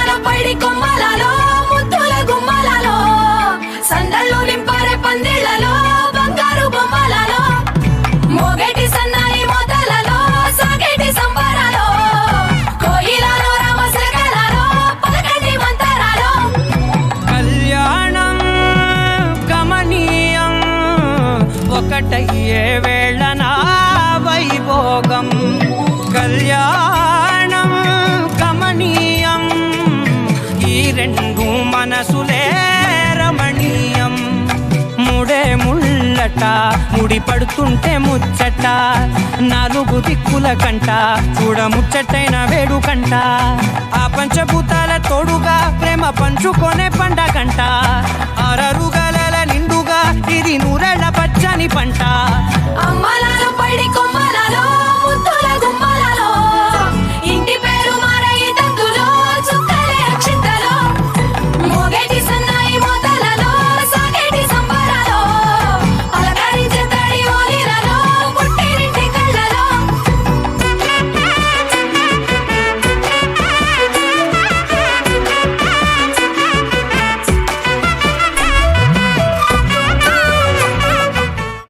అమ్మలాల పైడి కొమ్మలలో ముద్దుల గుమ్మలలో సందళ్ళు నింపారే పందిళ్లలో బంగారు బొమ్మలలో మోగేటి సన్నాయి మొదలలో సాగేటి సంబరాలో కోయిలలో రామశకలలో పలకండి మంతరాలో కళ్యాణం గమనీయం ఒకటయ్యే వేళ నా వైభోగం కళ్యాణం గమనీయం ఈ రెండు మనసులే రమణీయం ముడే ముళ్ళట ముడి పడుతుంటే ముచ్చట నాలుగు దిక్కుల కంట చూడ ముచ్చటైన వేడుకంట ఆ పంచభూతాల తోడుగా ప్రేమ పంచుకొనే పండగంట ఆరరుగల నిండుగా ఇది నూరెళ్ళ పచ్చని పంట అమ్మలాల పైడి